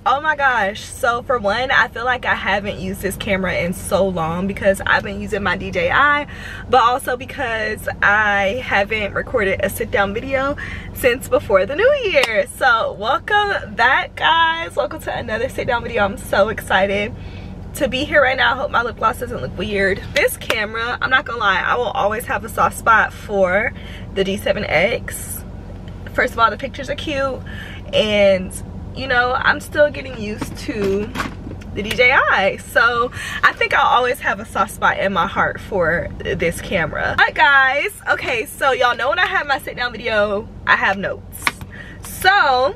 Oh my gosh, so for one, I feel like I haven't used this camera in so long because I've been using my DJI, but also because I haven't recorded a sit down video since before the new year. So welcome back, guys. Welcome to another sit down video. I'm so excited to be here right now. I hope my lip gloss doesn't look weird. This camera, I'm not gonna lie, I will always have a soft spot for the D7X. First of all, the pictures are cute, and you know, I'm still getting used to the DJI, so I think I'll always have a soft spot in my heart for this camera. But guys, okay, so y'all know when I have my sit down video, I have notes. So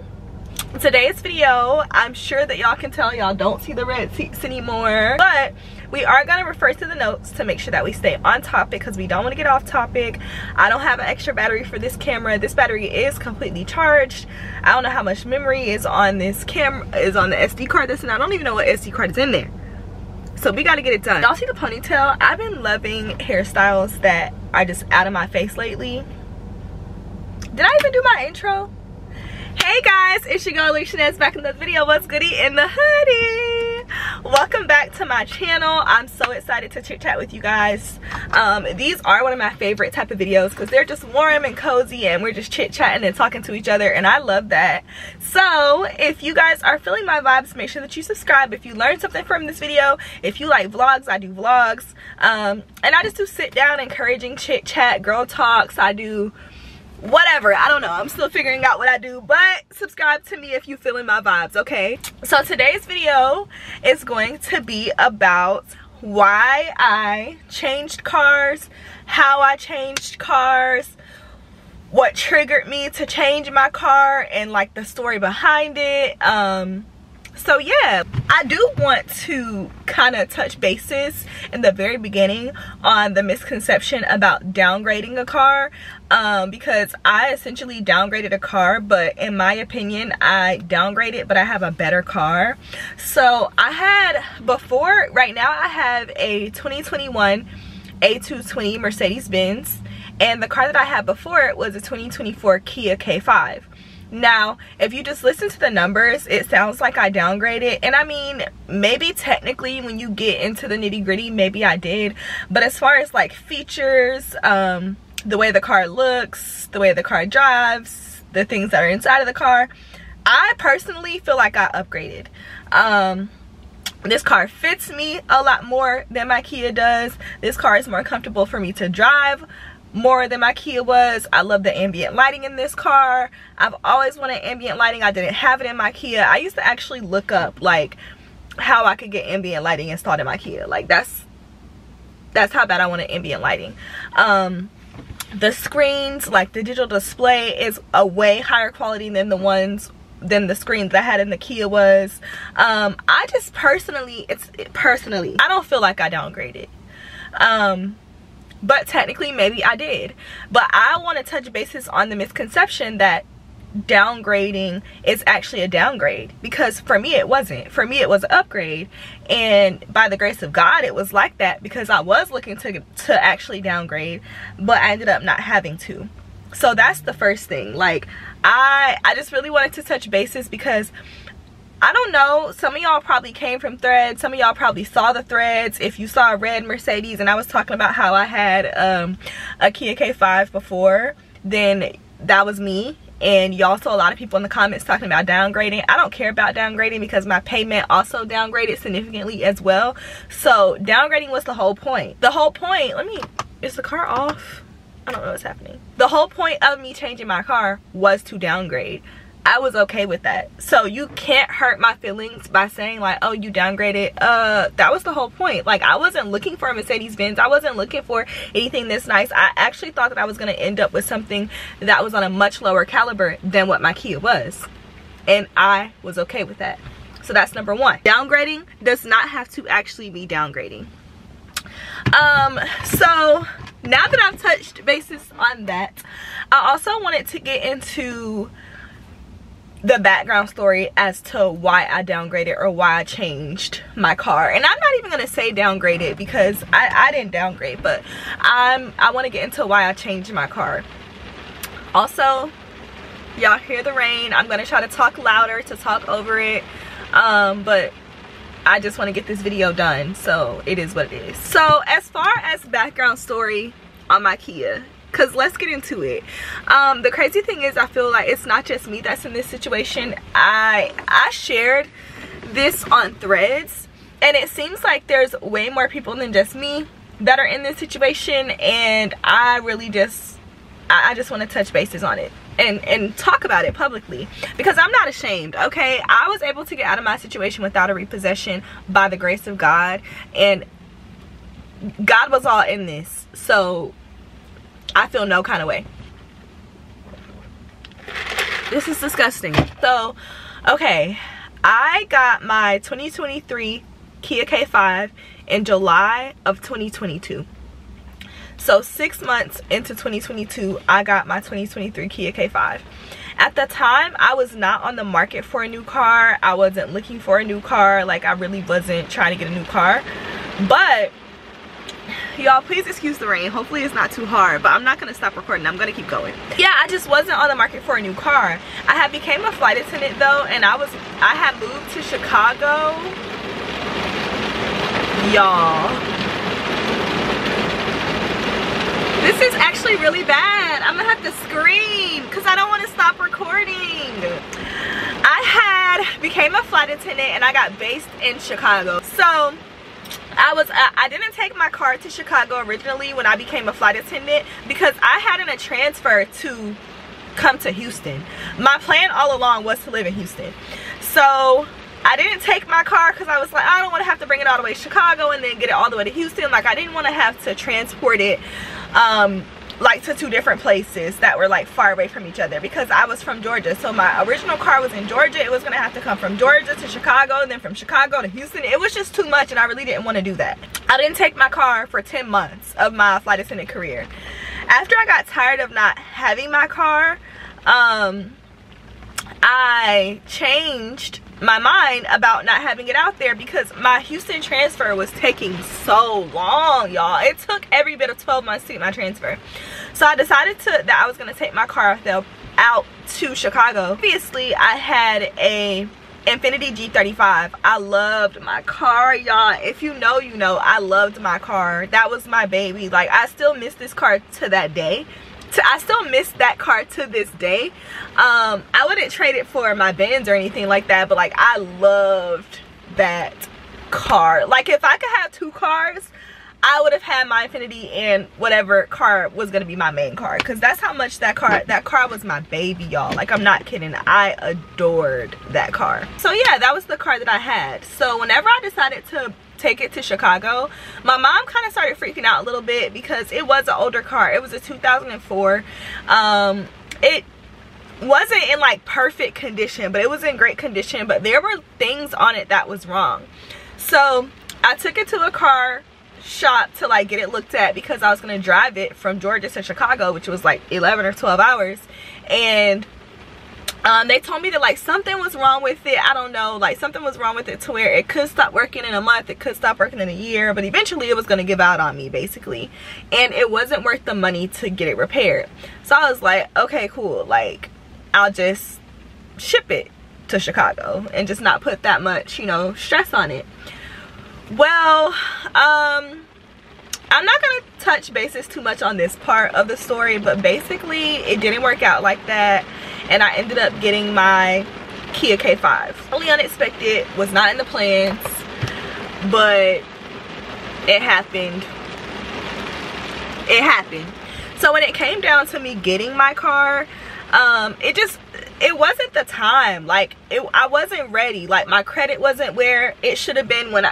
today's video, I'm sure that y'all can tell y'all don't see the red seats anymore, but we are going to refer to the notes to make sure that we stay on topic because we don't want to get off topic. I don't have an extra battery for this camera. This battery is completely charged. I don't know how much memory is on this camera, is on the SD card. And I don't even know what SD card is in there. So we got to get it done. Y'all see the ponytail? I've been loving hairstyles that are just out of my face lately. Did I even do my intro? Hey guys, it's your girl Alicia back in the video. What's goody in the hoodie? Welcome back to my channel. I'm so excited to chit chat with you guys. These are one of my favorite type of videos because they're just warm and cozy and we're just chit chatting and talking to each other, and I love that. So if you guys are feeling my vibes, make sure that you subscribe if you learned something from this video. If you like vlogs, I do vlogs, and I just do sit down encouraging chit chat, girl talks. I do whatever, I don't know, I'm still figuring out what I do, but subscribe to me if you feeling my vibes, okay? So today's video is going to be about why I changed cars, how I changed cars, what triggered me to change my car, and like the story behind it. So yeah, I do want to kind of touch bases in the very beginning on the misconception about downgrading a car, because I essentially downgraded a car, but in my opinion I downgraded but I have a better car. So I had before, right now I have a 2021 A220 Mercedes Benz, and the car that I had before it was a 2024 Kia K5. Now, if you just listen to the numbers, it sounds like I downgraded, and I mean, maybe technically when you get into the nitty-gritty, maybe I did, but as far as like features, the way the car looks, the way the car drives, the things that are inside of the car, I personally feel like I upgraded. This car fits me a lot more than my Kia does. This car is more comfortable for me to drive more than my Kia was. I love the ambient lighting in this car. I've always wanted ambient lighting. I didn't have it in my Kia. I used to actually look up like how I could get ambient lighting installed in my Kia. Like that's how bad I wanted ambient lighting. The screens, like the digital display, is a way higher quality than the screen that I had in the Kia was. I just personally, I don't feel like I downgraded. But technically maybe I did. But I want to touch bases on the misconception that downgrading is actually a downgrade, because for me it wasn't. For me it was an upgrade, and by the grace of God it was like that because I was looking to actually downgrade, but I ended up not having to. So that's the first thing. Like I just really wanted to touch bases because I don't know, some of y'all probably came from threads, some of y'all probably saw the threads. If you saw a red Mercedes and I was talking about how I had a Kia K5 before, then that was me. And y'all saw a lot of people in the comments talking about downgrading. I don't care about downgrading because my payment also downgraded significantly as well. So downgrading was the whole point. The whole point, is the car off? I don't know what's happening. The whole point of me changing my car was to downgrade. I was okay with that. So you can't hurt my feelings by saying like, oh, you downgraded. That was the whole point. Like, I wasn't looking for a Mercedes Benz. I wasn't looking for anything this nice. I actually thought that I was going to end up with something that was on a much lower caliber than what my Kia was, and I was okay with that. So that's number one. Downgrading does not have to actually be downgrading. So now that I've touched bases on that, I also wanted to get into the background story as to why I downgraded or why I changed my car. And I'm not even gonna say downgraded because I didn't downgrade, but I want to get into why I changed my car. Also, y'all hear the rain. I'm gonna try to talk louder to talk over it. but I just want to get this video done, so it is what it is. So as far as background story on my Kia, because let's get into it. The crazy thing is, I feel like it's not just me that's in this situation. I shared this on Threads, and it seems like there's way more people than just me that are in this situation, and I really just want to touch bases on it and talk about it publicly, because I'm not ashamed. Okay, I was able to get out of my situation without a repossession by the grace of God, and God was all in this, so I feel no kind of way. This is disgusting. So okay, I got my 2023 Kia K5 in July of 2022. So 6 months into 2022, I got my 2023 Kia K5. At the time, I was not on the market for a new car. I wasn't looking for a new car. Like, I really wasn't trying to get a new car. But y'all, please excuse the rain. Hopefully it's not too hard, but I'm not gonna stop recording. I'm gonna keep going. Yeah, I just wasn't on the market for a new car. I had became a flight attendant though, and I had moved to Chicago. Y'all, this is actually really bad. I'm gonna have to scream because I don't want to stop recording. I had became a flight attendant and I got based in Chicago. So I didn't take my car to Chicago originally when I became a flight attendant, because I had a transfer to come to Houston. My plan all along was to live in Houston. So I didn't take my car because I was like, I don't want to have to bring it all the way to Chicago and then get it all the way to Houston. Like, I didn't want to have to transport it like to 2 different places that were like far away from each other, because I was from Georgia. So my original car was in Georgia. It was gonna have to come from Georgia to Chicago, and then from Chicago to Houston. It was just too much, and I really didn't want to do that. I didn't take my car for 10 months of my flight attendant career. After I got tired of not having my car, I changed my mind about not having it out there, because my Houston transfer was taking so long, y'all. It took every bit of 12 months to get my transfer. So I decided that I was going to take my car out to Chicago. Obviously, I had a Infiniti G35. I loved my car, y'all. If you know, you know. I loved my car. That was my baby. Like, I still miss this car to that day. I still miss that car to this day. I wouldn't trade it for my Benz or anything like that, but like, I loved that car. Like, if I could have 2 cars, I would have had my Infiniti and whatever car was gonna be my main car, because that's how much that car was my baby, y'all. Like, I'm not kidding. I adored that car. So yeah, that was the car that I had. So whenever I decided to take it to Chicago, my mom kind of started freaking out a little bit, because it was an older car. It was a 2004. It wasn't in like perfect condition, but it was in great condition, but there were things on it that was wrong. So I took it to a car shop to like get it looked at, because I was going to drive it from Georgia to Chicago, which was like 11 or 12 hours, and they told me that like something was wrong with it. I don't know, like something was wrong with it to where it could stop working in a month, it could stop working in a year, but eventually it was going to give out on me, basically, and it wasn't worth the money to get it repaired. So I was like, okay, cool, like I'll just ship it to Chicago and just not put that much, you know, stress on it. Well, I'm not gonna touch bases too much on this part of the story, but basically it didn't work out like that, and I ended up getting my Kia K5. Totally unexpected, was not in the plans, but it happened. It happened. So when it came down to me getting my car, it wasn't the time. Like, I wasn't ready. Like, my credit wasn't where it should have been. When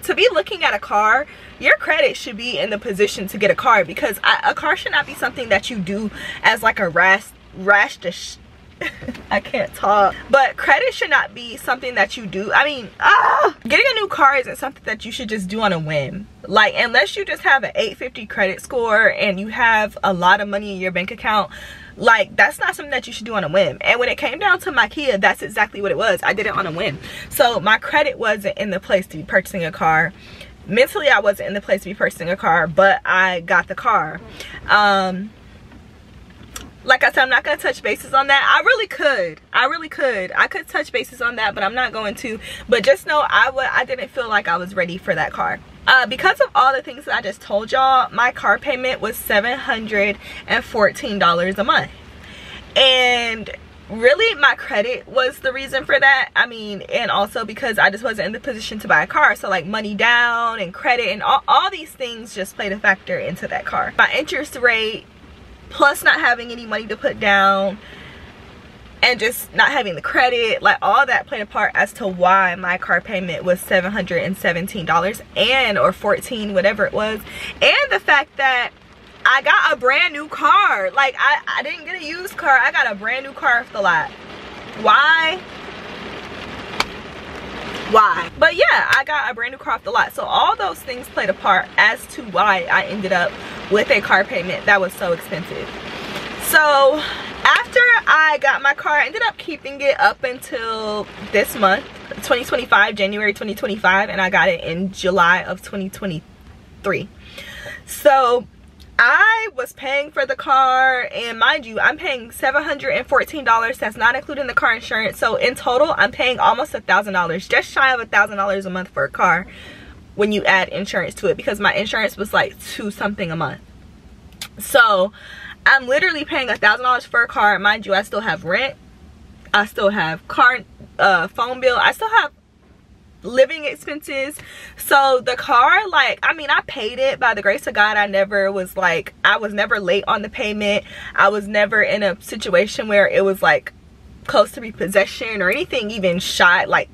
to be looking at a car, your credit should be in the position to get a car, because a car should not be something that you do as like a I can't talk. But credit should not be something that you do. I mean, getting a new car isn't something that you should just do on a whim. Like, unless you just have an 850 credit score and you have a lot of money in your bank account, like, that's not something that you should do on a whim. And when it came down to my Kia, that's exactly what it was. I did it on a whim. So my credit wasn't in the place to be purchasing a car. Mentally, I wasn't in the place to be purchasing a car, but I got the car. like I said, I'm not going to touch bases on that. I really could. I could touch bases on that, but I'm not going to. But just know I didn't feel like I was ready for that car. Because of all the things that I just told y'all, my car payment was $714 a month. And really, my credit was the reason for that. I mean, and also because I just wasn't in the position to buy a car. So like money down and credit and all these things just played a factor into that car. My interest rate, plus not having any money to put down, and just not having the credit, like all that played a part as to why my car payment was $717 and or $14, whatever it was. And the fact that I got a brand new car. Like I didn't get a used car. I got a brand new car off the lot. Why? But yeah, I got a brand new car off the lot. So all those things played a part as to why I ended up with a car payment that was so expensive. So after I got my car, I ended up keeping it up until this month, 2025, January 2025, and I got it in July of 2023. So I was paying for the car, and mind you, I'm paying $714. That's not including the car insurance. So in total, I'm paying almost $1,000, just shy of $1,000 a month for a car when you add insurance to it, because my insurance was like $2 something a month. So I'm literally paying $1,000 for a car. Mind you, I still have rent, I still have car phone bill, I still have living expenses. So the car, like, I mean, I paid it by the grace of God. I was never late on the payment. I was never in a situation where it was like close to repossession or anything even shy, like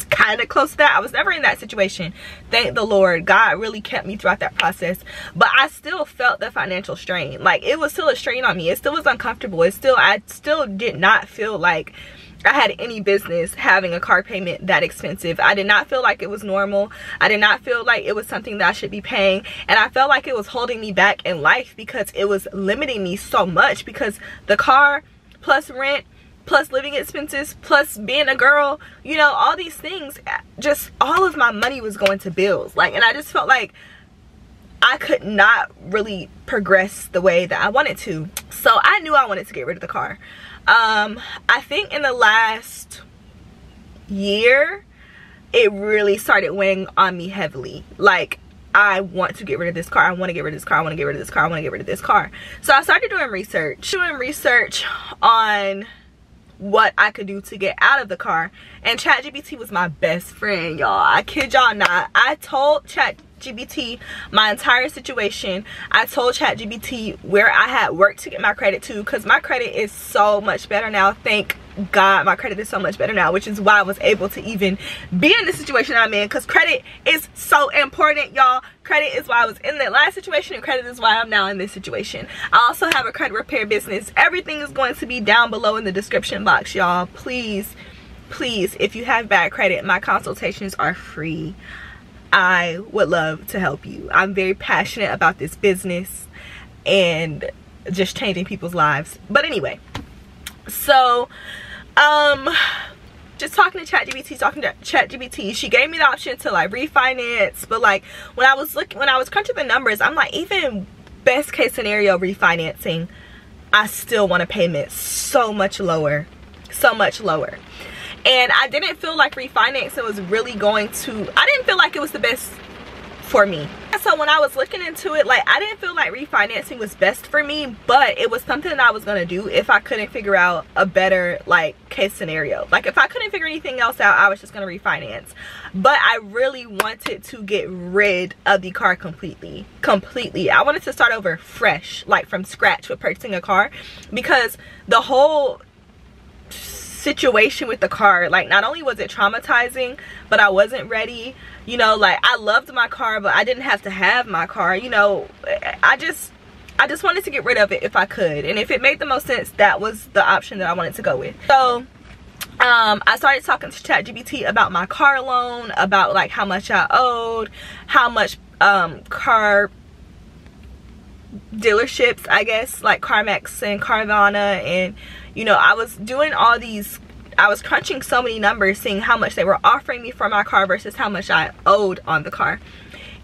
kind of close to that. I was never in that situation, thank the Lord. God really kept me throughout that process. But I still felt the financial strain. Like, it was still a strain on me. It still was uncomfortable. I still did not feel like I had any business having a car payment that expensive. I did not feel like it was normal. I did not feel like it was something that I should be paying. And I felt like it was holding me back in life because it was limiting me so much, because the car plus rent plus living expenses plus being a girl, you know, all these things, just all of my money was going to bills. Like, and I just felt like I could not really progress the way that I wanted to. So I knew I wanted to get rid of the car. I think in the last year, it really started weighing on me heavily. Like, I want to get rid of this car. I want to get rid of this car. I want to get rid of this car. I want to get rid of this car. So I started doing research on what I could do to get out of the car. And ChatGPT was my best friend, y'all. I kid y'all not. I told ChatGPT my entire situation. I told ChatGPT where I had worked to get my credit to, because my credit is so much better now. Thank God my credit is so much better now, which is why I was able to even be in the situation I'm in, because credit is so important, y'all. Credit is why I was in that last situation, and credit is why I'm now in this situation. I also have a credit repair business. Everything is going to be down below in the description box, y'all. Please, if you have bad credit, my consultations are free. I would love to help you. I'm very passionate about this business and just changing people's lives. But anyway, so just talking to ChatGPT, she gave me the option to like refinance. But like when I was crunching the numbers, I'm like, even best case scenario refinancing, I still want a payment so much lower. And I didn't feel like refinancing was really going to, I didn't feel like it was the best for me. So when I was looking into it, like, I didn't feel like refinancing was best for me, but it was something that I was going to do if I couldn't figure out a better like case scenario. Like, if I couldn't figure anything else out, I was just going to refinance. But I really wanted to get rid of the car completely. I wanted to start over fresh, like from scratch with purchasing a car, because the whole situation with the car, like, not only was it traumatizing, but I wasn't ready. You know, like, I loved my car, but I didn't have to have my car. You know, I just wanted to get rid of it if I could, and if it made the most sense, that was the option that I wanted to go with. So I started talking to ChatGPT about my car loan, about like how much I owed, how much car dealerships, I guess, like CarMax and Carvana, and you know, I was doing all these, I was crunching so many numbers, seeing how much they were offering me for my car versus how much I owed on the car.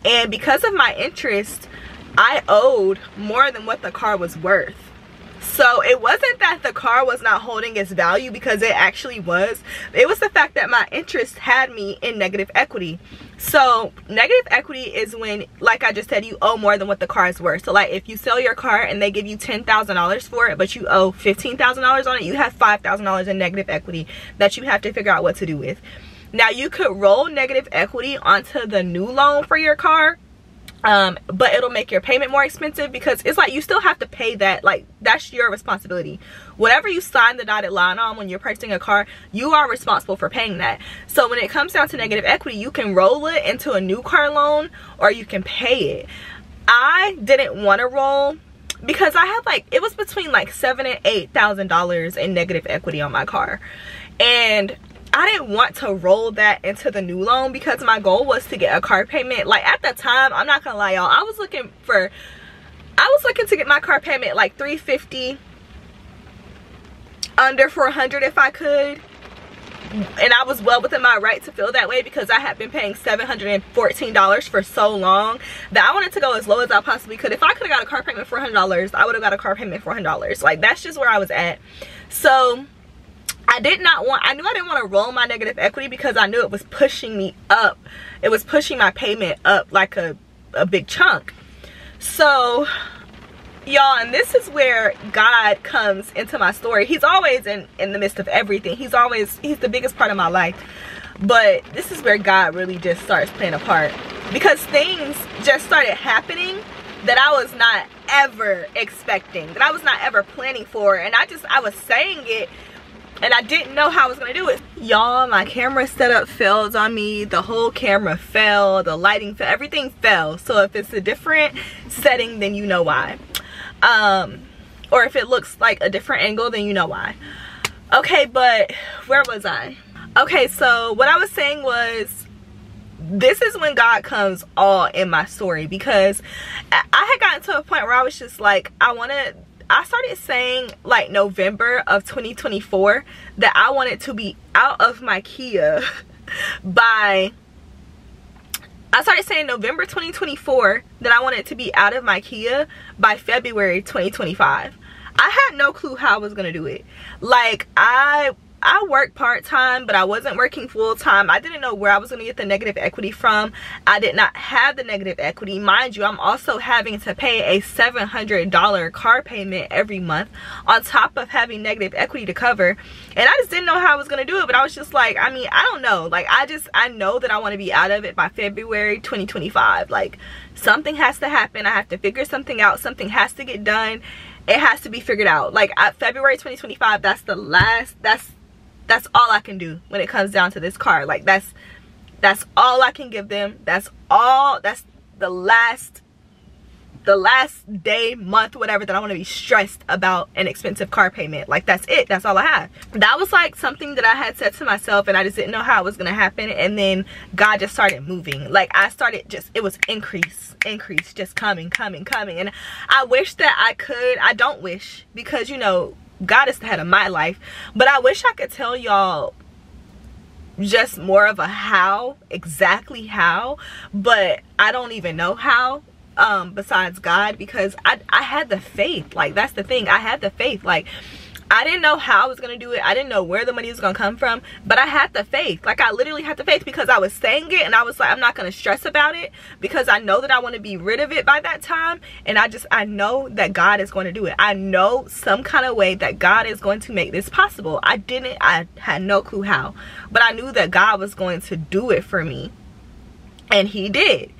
And because of my interest, I owed more than what the car was worth. So it wasn't that the car was not holding its value, because it actually was. It was the fact that my interest had me in negative equity. So negative equity is when, like I just said, you owe more than what the car is worth. So like if you sell your car and they give you $10,000 for it, but you owe $15,000 on it, you have $5,000 in negative equity that you have to figure out what to do with. Now you could roll negative equity onto the new loan for your car, but it'll make your payment more expensive, because it's like you still have to pay that. Like, that's your responsibility. Whatever you sign the dotted line on when you're purchasing a car, you are responsible for paying that. So when it comes down to negative equity, you can roll it into a new car loan or you can pay it. I didn't want to roll, because I had like, it was between like $7,000 and $8,000 in negative equity on my car, and I didn't want to roll that into the new loan, because my goal was to get a car payment. Like at the time, I'm not gonna lie y'all, I was looking to get my car payment like $350, under $400 if I could. And I was well within my right to feel that way, because I had been paying $714 for so long that I wanted to go as low as I possibly could. If I could have got a car payment for $100, I would have got a car payment for $100. Like, that's just where I was at. So I knew I didn't want to roll my negative equity, because I knew it was pushing me up. It was pushing my payment up like a big chunk. So y'all, and this is where God comes into my story. He's always in the midst of everything. He's the biggest part of my life. But this is where God really just starts playing a part, because things just started happening that I was not ever expecting, that I was not ever planning for. And I was saying it, and I didn't know how I was gonna do it. Y'all, my camera setup failed on me. The whole camera fell, the lighting fell, everything fell. So if it's a different setting, then you know why. Or if it looks like a different angle, then you know why. Okay, but where was I? Okay, so what I was saying was, this is when God comes all in my story, because I had gotten to a point where I was just like, I started saying like November of 2024 that I wanted to be out of my Kia by, I started saying November 2024 that I wanted to be out of my Kia by February 2025. I had no clue how I was gonna do it. Like, I work part-time, but I wasn't working full-time. I didn't know where I was going to get the negative equity from. I did not have the negative equity. Mind you, I'm also having to pay a $700 car payment every month on top of having negative equity to cover. And I just didn't know how I was going to do it, but I was just like, I mean, I don't know. Like, I know that I want to be out of it by February 2025. Like, something has to happen. I have to figure something out. Something has to get done. It has to be figured out. Like, at February 2025, that's all I can do when it comes down to this car. Like, that's all I can give them. That's the last day, month, whatever, that I want to be stressed about an expensive car payment. Like, that's it. That's all I have. That was like something that I had said to myself, and I just didn't know how it was gonna happen. And then God just started moving. Like, it was increase, just coming. And I wish that I don't wish, because, you know, God is the head of my life, but I wish I could tell y'all just more of a how, exactly how, but I don't even know how, besides God, because I had the faith. Like, that's the thing, I had the faith. Like, I didn't know how I was gonna do it. I didn't know where the money was gonna come from, but I had the faith. Like, I literally had the faith, because I was saying it, and I was like, I'm not gonna stress about it, because I know that I want to be rid of it by that time. And I know that God is going to do it. I know some kind of way that God is going to make this possible. I had no clue how, but I knew that God was going to do it for me, and he did.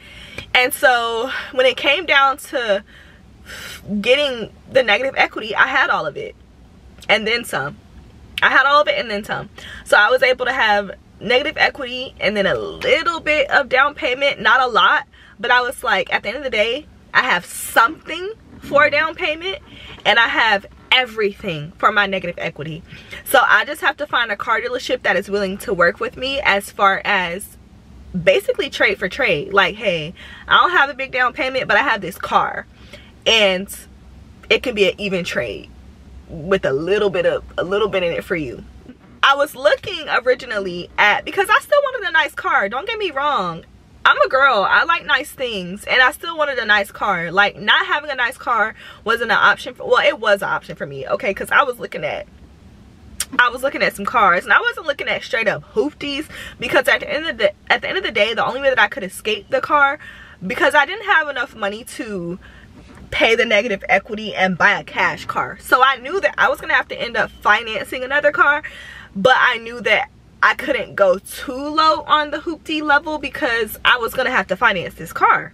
And so when it came down to getting the negative equity, I had all of it and then some. I had all of it and then some. So I was able to have negative equity and then a little bit of down payment, not a lot, but I was like, at the end of the day, I have something for a down payment, and I have everything for my negative equity. So I just have to find a car dealership that is willing to work with me as far as basically trade for trade. Like, hey, I don't have a big down payment, but I have this car, and it can be an even trade with a little bit in it for you. I was looking originally at, because I still wanted a nice car, don't get me wrong, I'm a girl, I like nice things, and I still wanted a nice car. Like, not having a nice car wasn't an option for, well, it was an option for me, okay, because I was looking at some cars, and I wasn't looking at straight up hoopties, because at the end of the day, the only way that I could escape the car, because I didn't have enough money to pay the negative equity and buy a cash car. So I knew that I was gonna have to end up financing another car, but I knew that I couldn't go too low on the hoopty level because I was gonna have to finance this car.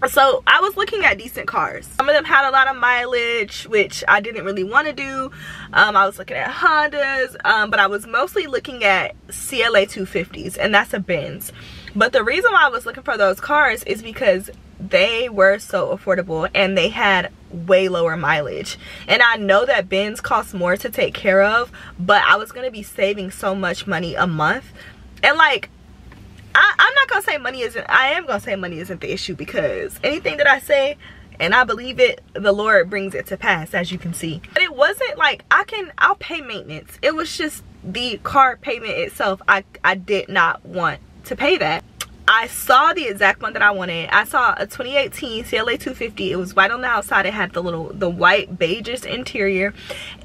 So I was looking at decent cars. Some of them had a lot of mileage, which I didn't really want to do. I was looking at Hondas, but I was mostly looking at CLA 250s, and that's a Benz. But the reason why I was looking for those cars is because they were so affordable and they had way lower mileage. And I know that Benz costs more to take care of, but I was going to be saving so much money a month. And like, I'm not gonna say money isn't, I am gonna say money isn't the issue, because anything that I say and I believe it, the Lord brings it to pass, as you can see. But it wasn't like I'll pay maintenance. It was just the car payment itself. I did not want to pay that. I saw the exact one that I wanted. I saw a 2018 CLA 250. It was white on the outside. It had the white beigeish interior,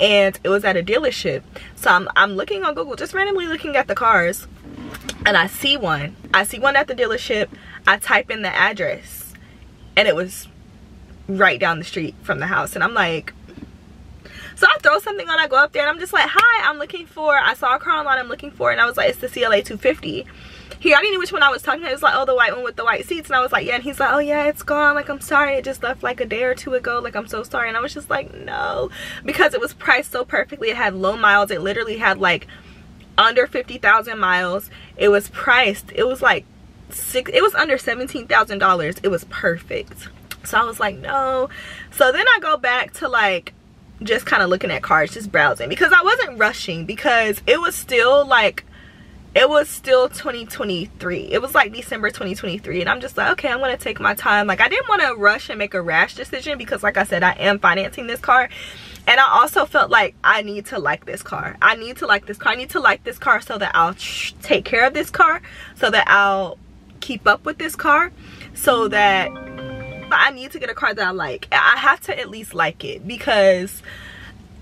and it was at a dealership. So I'm looking on Google, just randomly looking at the cars, and I see one at the dealership. I type in the address, and it was right down the street from the house. And I'm like, so I throw something on, I go up there, and I'm just like, hi, I saw a car online I'm looking for, and I was like, it's the CLA 250. He already knew which one I was talking about. He was like, oh, the white one with the white seats. And I was like, yeah. And he's like, oh yeah, it's gone. Like, I'm sorry, it just left like a day or two ago. Like, I'm so sorry. And I was just like, no, because it was priced so perfectly. It had low miles. It literally had like under 50,000 miles. It was priced, it was like it was under $17,000. It was perfect. So I was like, no. So then I go back to like just kind of looking at cars, just browsing, because I wasn't rushing, because it was still 2023. It was like December 2023, and I'm just like, okay, I'm gonna take my time. Like, I didn't want to rush and make a rash decision, because like I said, I am financing this car, and I also felt like I need to like this car. I need to like this car so that I'll take care of this car, so that I'll keep up with this car, so that I need to get a car that I like. I have to at least like it, because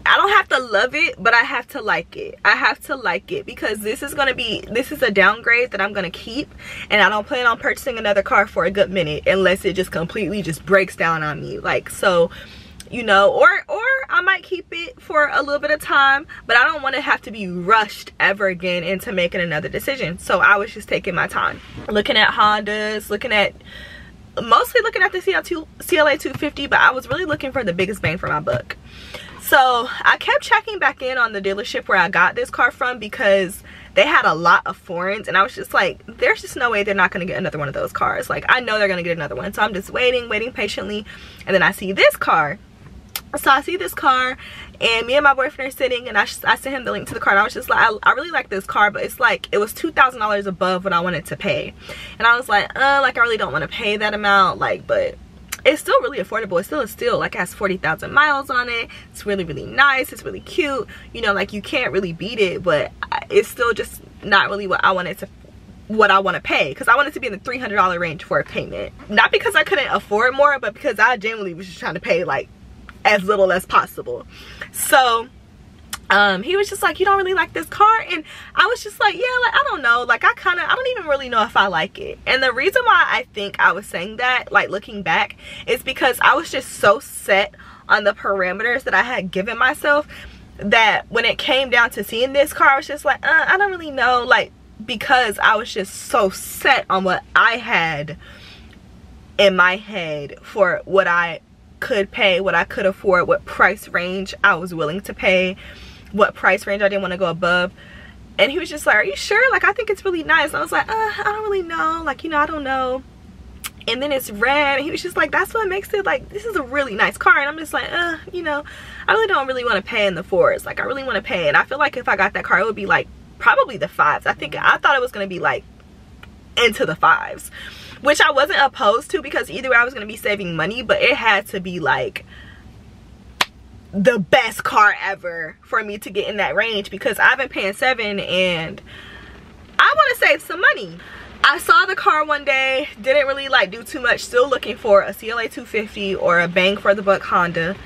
I don't have to love it, but I have to like it. I have to like it, because this is a downgrade that I'm gonna keep, and I don't plan on purchasing another car for a good minute unless it just completely just breaks down on me. Like, so, you know, or I might keep it for a little bit of time, but I don't want to have to be rushed ever again into making another decision. So I was just taking my time, looking at Hondas, mostly looking at the CLA 250, but I was really looking for the biggest bang for my buck. So I kept checking back in on the dealership where I got this car from, because they had a lot of foreigns, and I was just like, there's just no way they're not going to get another one of those cars. Like, I know they're going to get another one. So I'm just waiting patiently, and then I see this car. So I see this car, and me and my boyfriend are sitting, and I sent him the link to the car, and I was just like, I really like this car, but it's like, it was $2,000 above what I wanted to pay. And I was like, like, I really don't want to pay that amount, like, but it's still really affordable. It's still like, has 40,000 miles on it. It's really, really nice. It's really cute. You know, like, you can't really beat it, but it's still just not really what I want to pay, because I wanted to be in the $300 range for a payment. Not because I couldn't afford more, but because I genuinely was just trying to pay like as little as possible. So he was just like, you don't really like this car? And I was just like, yeah, like, I don't know, like, I don't even really know if I like it. And the reason why I think I was saying that, like, looking back, is because I was just so set on the parameters that I had given myself, that when it came down to seeing this car, I was just like, I don't really know, like, because I was just so set on what I had in my head for what I could pay, what I could afford, what price range I was willing to pay, what price range I didn't want to go above. And he was just like, are you sure? Like, I think it's really nice. And I was like, I don't really know, like, you know, I don't know. And then it's red, and he was just like, that's what makes it, like, this is a really nice car. And I'm just like, you know, I really don't want to pay in the fours. Like, I really want to pay, and I feel like if I got that car, it would be like probably the fives. I thought it was going to be like into the fives, which I wasn't opposed to, because either way I was going to be saving money, but it had to be like the best car ever for me to get in that range, because I've been paying $7,000 and I want to save some money. I saw the car one day, didn't really like do too much, still looking for a CLA 250 or a bang for the buck Honda.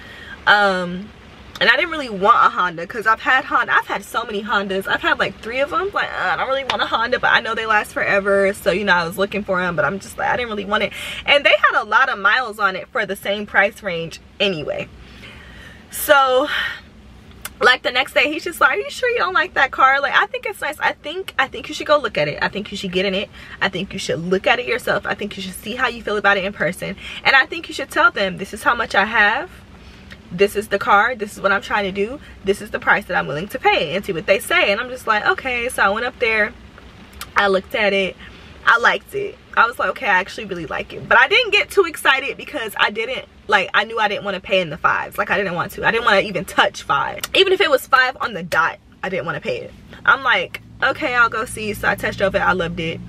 And I didn't really want a Honda because I've had so many Hondas. I've had like 3 of them. Like, I don't really want a Honda, but I know they last forever. So, you know, I was looking for them, but I'm just like, I didn't really want it. And they had a lot of miles on it for the same price range anyway. So, like the next day, he's just like, are you sure you don't like that car? Like, I think it's nice. I think you should go look at it. I think you should get in it. I think you should look at it yourself. I think you should see how you feel about it in person. And I think you should tell them, this is how much I have. This is the car, this is what I'm trying to do, this is the price that I'm willing to pay, and see what they say. And I'm just like, okay. So I went up there, I looked at it, I liked it. I was like, okay, I actually really like it. But I didn't get too excited because I knew I didn't want to pay in the 5s. Like, I didn't want to even touch 5. Even if it was 5 on the dot, I didn't want to pay it. I'm like, okay, I'll go see. So I test drove it, I loved it.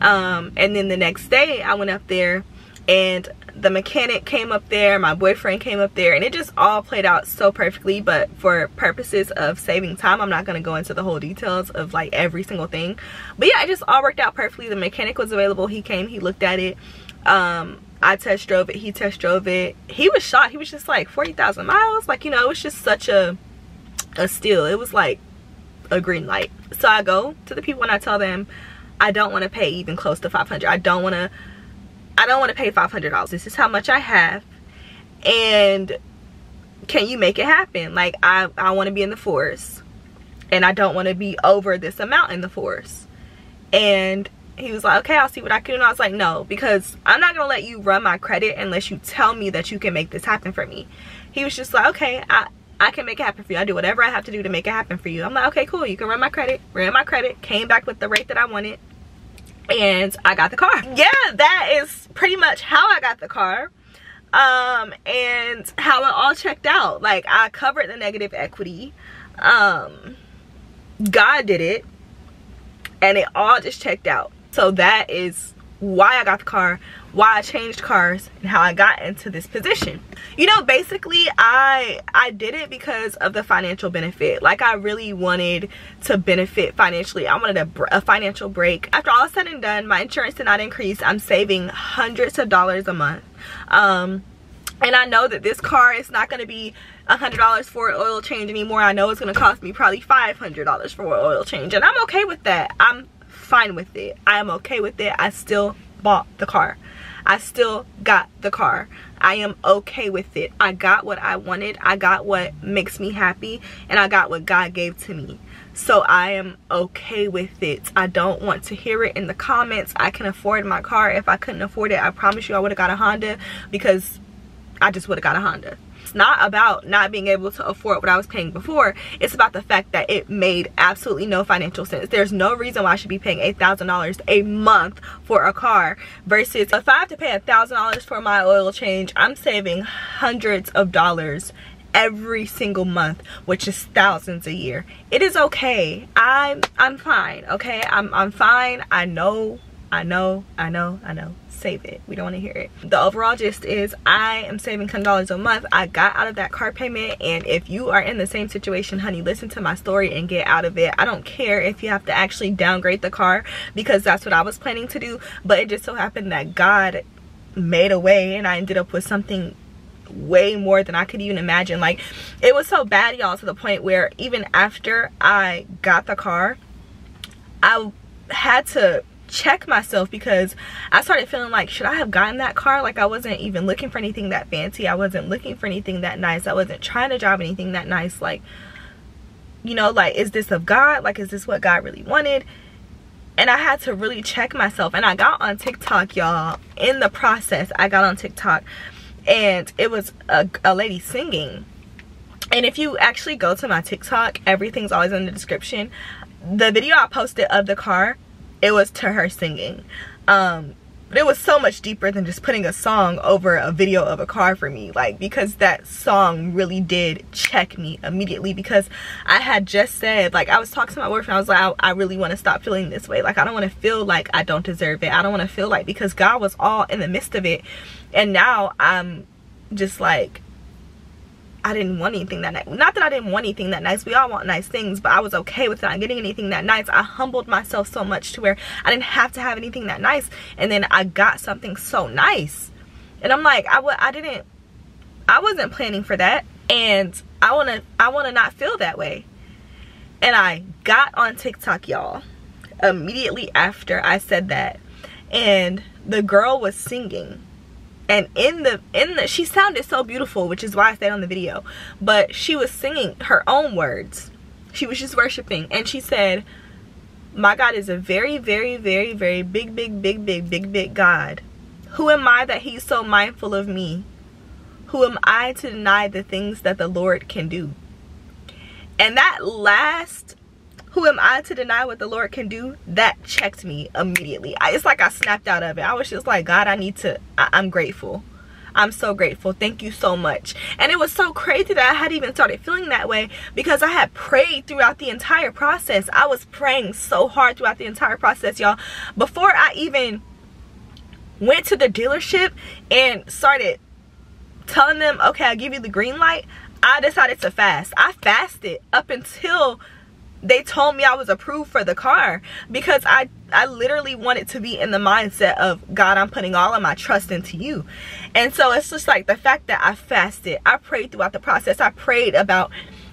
And then the next day I went up there, and the mechanic came up there, my boyfriend came up there, and it just all played out so perfectly. But for purposes of saving time, I'm not going to go into the whole details of like every single thing. But yeah, it just all worked out perfectly. The mechanic was available, he came, he looked at it, I test drove it, he test drove it. He was shocked. He was just like, 40,000 miles, like, you know, it was just such a steal. It was like a green light. So I go to the people and I tell them, I don't want to pay even close to 500. I don't want to pay $500. This is how much I have, and can you make it happen? Like, I want to be in the 4s, and I don't want to be over this amount in the 4s. And he was like, okay, I'll see what I can do. And I was like, no, because I'm not gonna let you run my credit unless you tell me that you can make this happen for me. He was just like, okay, I can make it happen for you. I do whatever I have to do to make it happen for you. I'm like, okay, cool, you can run my credit. Ran my credit, came back with the rate that I wanted, and I got the car. Yeah, that is pretty much how I got the car, and how it all checked out. Like, I covered the negative equity. God did it, and it all just checked out. So that is why I got the car, why I changed cars, and how I got into this position. You know, basically I did it because of the financial benefit. Like, I really wanted to benefit financially. I wanted a financial break. After all is said and done, my insurance did not increase. I'm saving hundreds of dollars a month, and I know that this car is not going to be $100 for an oil change anymore. I know it's going to cost me probably $500 for an oil change, and I'm okay with that. I'm fine with it. I am okay with it. I still bought the car. I still got the car. I am okay with it. I got what I wanted. I got what makes me happy, and I got what God gave to me. So I am okay with it. I don't want to hear it in the comments. I can afford my car. If I couldn't afford it, I promise you I would have got a Honda, because I just would have got a Honda. It's not about not being able to afford what I was paying before. It's about the fact that it made absolutely no financial sense. There's no reason why I should be paying $8,000 a month for a car, versus if I have to pay $1,000 for my oil change, I'm saving hundreds of dollars every single month, which is thousands a year. It is okay. I'm fine, okay? I'm fine. I know. Save it. We don't want to hear it. The overall gist is I am saving $10 a month. I got out of that car payment, and if you are in the same situation, honey, listen to my story and get out of it. I don't care if you have to actually downgrade the car, because that's what I was planning to do, but it just so happened that God made a way, and I ended up with something way more than I could even imagine. Like, it was so bad, y'all, to the point where even after I got the car, I had to check myself, because I started feeling like, should I have gotten that car? Like, I wasn't even looking for anything that fancy. I wasn't looking for anything that nice. I wasn't trying to drive anything that nice. Like, you know, like, is this of God? Like, is this what God really wanted? And I had to really check myself. And I got on TikTok, y'all. In the process, I got on TikTok, and it was a lady singing. And if you actually go to my TikTok, everything's always in the description. The video I posted of the car, it was to her singing. But it was so much deeper than just putting a song over a video of a car for me. Like, because that song really did check me immediately, because I had just said, like, I was talking to my boyfriend, I was like, I really want to stop feeling this way. Like, I don't want to feel like I don't deserve it. I don't want to feel like, because God was all in the midst of it, and now I'm just like, I didn't want anything that nice. Not that I didn't want anything that nice. We all want nice things, but I was okay with not getting anything that nice. I humbled myself so much to where I didn't have to have anything that nice, and then I got something so nice, and I'm like, I wasn't planning for that, and I wanna not feel that way. And I got on TikTok, y'all, immediately after I said that, and the girl was singing, and in the she sounded so beautiful, which is why I stayed on the video, but she was singing her own words. She was just worshiping, and she said, my God is a very, very, very, very big God. Who am I that he's so mindful of me? Who am I to deny the things that the Lord can do? And that last, who am I to deny what the Lord can do, that checked me immediately. It's like I snapped out of it. I was just like, God, I'm grateful. I'm so grateful. Thank you so much. And it was so crazy that I had even started feeling that way, because I had prayed throughout the entire process. I was praying so hard throughout the entire process, y'all. Before I even went to the dealership and started telling them, okay, I'll give you the green light, I decided to fast. I fasted up until they told me I was approved for the car, because I literally wanted to be in the mindset of, God, I'm putting all of my trust into you. And so it's just like the fact that I fasted, I prayed throughout the process. I prayed about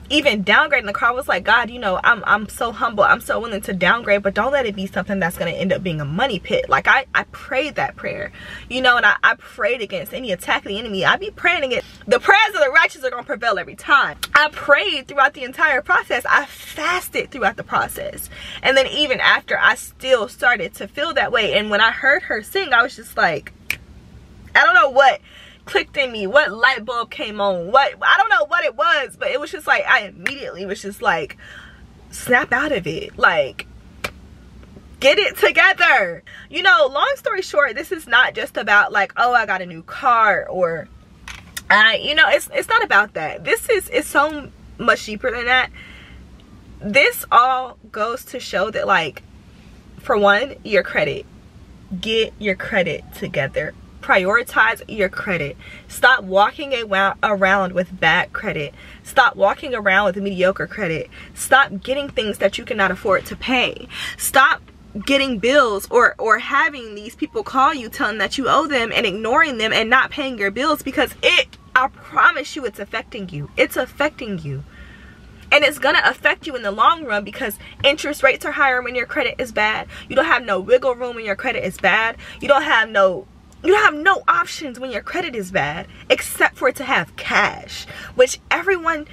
even downgrading the car. I was like, God, you know, I'm so humble, I'm so willing to downgrade, but don't let it be something that's going to end up being a money pit. Like I prayed that prayer, you know, and I prayed against any attack of the enemy. I be praying against, the prayers of the righteous are going to prevail every time. I prayed throughout the entire process. I fasted throughout the process, and then even after, I still started to feel that way. And when I heard her sing, I was just like, I don't know what clicked in me, what light bulb came on, I don't know what it was, but it was just like, I immediately was just like, snap out of it, like, get it together. You know, long story short, this is not just about like, oh, I got a new car, or you know, it's not about that. It's so much deeper than that. This all goes to show that, like, for one, your credit, get your credit together. Prioritize your credit. Stop walking around with bad credit. Stop walking around with mediocre credit. Stop getting things that you cannot afford to pay. Stop getting bills or having these people call you telling that you owe them and ignoring them and not paying your bills, because I promise you, it's affecting you. It's affecting you. And it's gonna affect you in the long run, because interest rates are higher when your credit is bad. You don't have no wiggle room when your credit is bad. You don't have no options when your credit is bad, except for it to have cash, which everyone,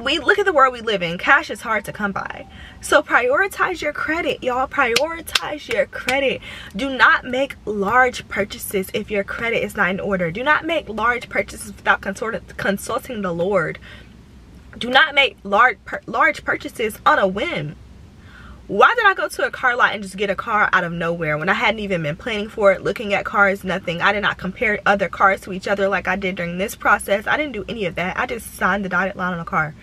we look at the world we live in, cash is hard to come by. So prioritize your credit, y'all. Prioritize your credit. Do not make large purchases if your credit is not in order. Do not make large purchases without consulting the Lord. Do not make large purchases on a whim. Why did I go to a car lot and just get a car out of nowhere when I hadn't even been planning for it, looking at cars, nothing? I did not compare other cars to each other like I did during this process. I didn't do any of that. I just signed the dotted line on a car.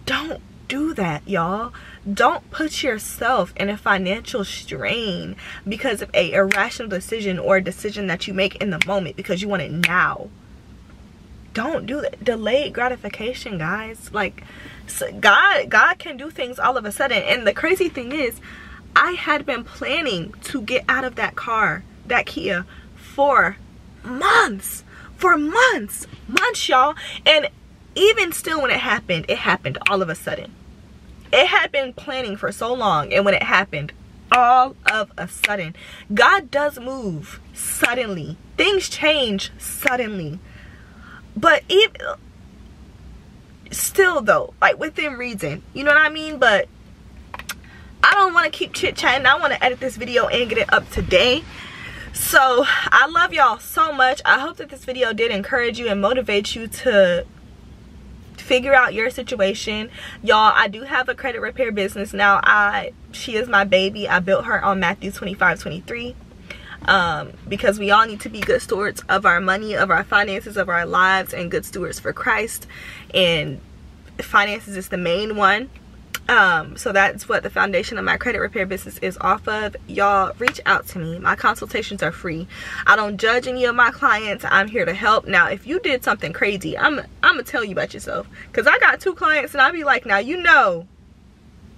Don't do that, y'all. Don't put yourself in a financial strain because of a irrational decision, or a decision that you make in the moment because you want it now. Don't do that. Delayed gratification, guys. Like, so God can do things all of a sudden. And the crazy thing is, I had been planning to get out of that car, that Kia, for months, y'all. And even still, when it happened all of a sudden. It had been planning for so long, and when it happened all of a sudden, God does move suddenly. Things change suddenly. But even still, though, like, within reason, you know what I mean? But I don't want to keep chit-chatting. I want to edit this video and get it up today. So I love y'all so much. I hope that this video did encourage you and motivate you to figure out your situation. Y'all, I do have a credit repair business now. She is my baby. I built her on Matthew 25:23. Because we all need to be good stewards of our money, of our finances, of our lives, and good stewards for Christ. And finances is the main one. So that's what the foundation of my credit repair business is off of. Y'all reach out to me. My consultations are free. I don't judge any of my clients. I'm here to help. Now if you did something crazy, I'm gonna tell you about yourself, because I got 2 clients and I'll be like, now you know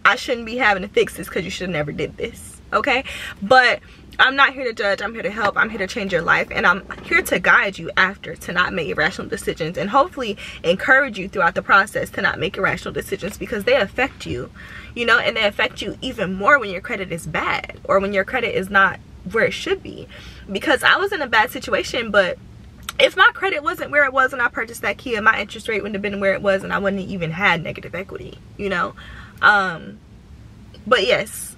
I shouldn't be having to fix this because you should have never did this, okay? But I'm not here to judge. I'm here to help. I'm here to change your life, and I'm here to guide you after to not make irrational decisions, and hopefully encourage you throughout the process to not make irrational decisions, because they affect you, you know, and they affect you even more when your credit is bad or when your credit is not where it should be. Because I was in a bad situation, but if my credit wasn't where it was when I purchased that Kia, my interest rate wouldn't have been where it was, and I wouldn't have even had negative equity, you know. But yes,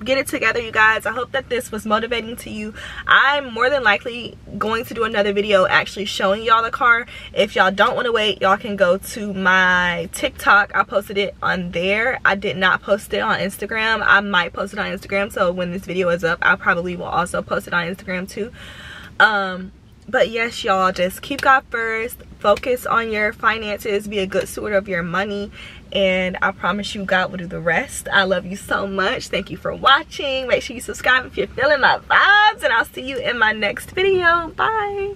get it together, you guys. I hope that this was motivating to you. I'm more than likely going to do another video actually showing y'all the car. If y'all don't want to wait, y'all can go to my TikTok. I posted it on there. I did not post it on Instagram. I might post it on Instagram, so when this video is up, I probably will also post it on Instagram too. But yes, y'all, just keep God first. Focus on your finances. Be a good steward of your money. And I promise you, God will do the rest. I love you so much. Thank you for watching. Make sure you subscribe if you're feeling my vibes. And I'll see you in my next video. Bye.